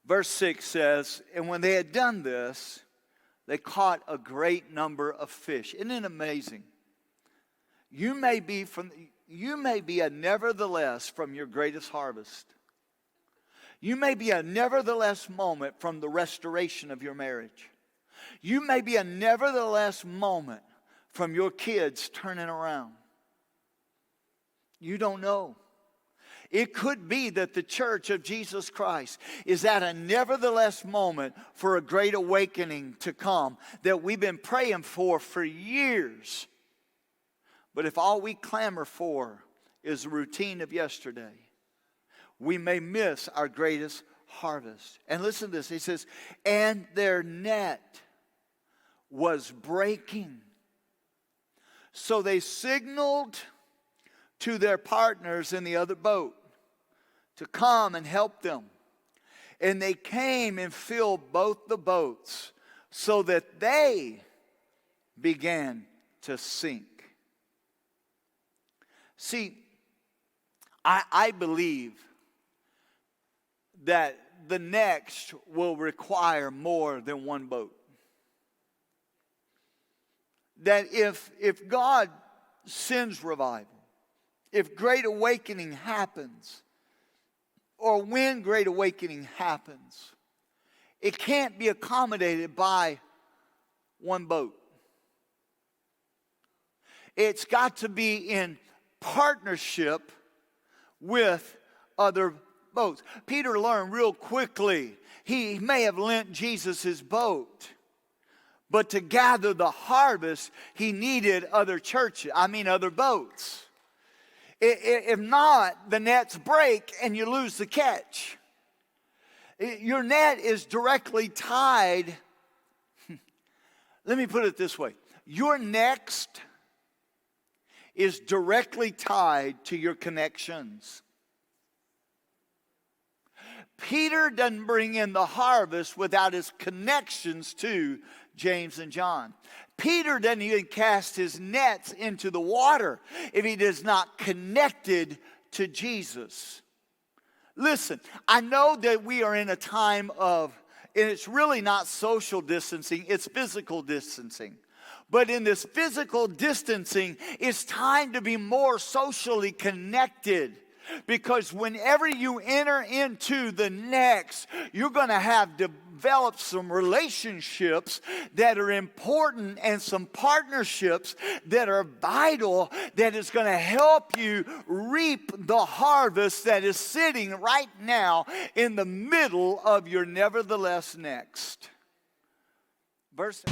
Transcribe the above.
Verse 6 says, and when they had done this, they caught a great number of fish. Isn't it amazing? You may be a nevertheless from your greatest harvest. You may be a nevertheless moment from the restoration of your marriage. You may be a nevertheless moment from your kids turning around. You don't know. It could be that the church of Jesus Christ is at a nevertheless moment for a great awakening to come that we've been praying for years. But if all we clamor for is the routine of yesterday, we may miss our greatest harvest. And listen to this. He says, and their net was breaking. So they signaled to their partners in the other boat to come and help them. And they came and filled both the boats so that they began to sink. See, I believe that the next will require more than one boat. That if God sends revival, if great awakening happens, or when great awakening happens, it can't be accommodated by one boat. It's got to be in partnership with other boats. Peter learned real quickly, he may have lent Jesus his boat, but to gather the harvest, he needed other boats. If not, the nets break and you lose the catch. Your net is directly tied. Let me put it this way. Your next is directly tied to your connections. Peter doesn't bring in the harvest without his connections to James and John. Peter doesn't even cast his nets into the water if he is not connected to Jesus. Listen, I know that we are in a time of, and it's really not social distancing, it's physical distancing. But in this physical distancing, it's time to be more socially connected. Because whenever you enter into the next, you're going to have developed some relationships that are important and some partnerships that are vital, that is going to help you reap the harvest that is sitting right now in the middle of your nevertheless next. Verse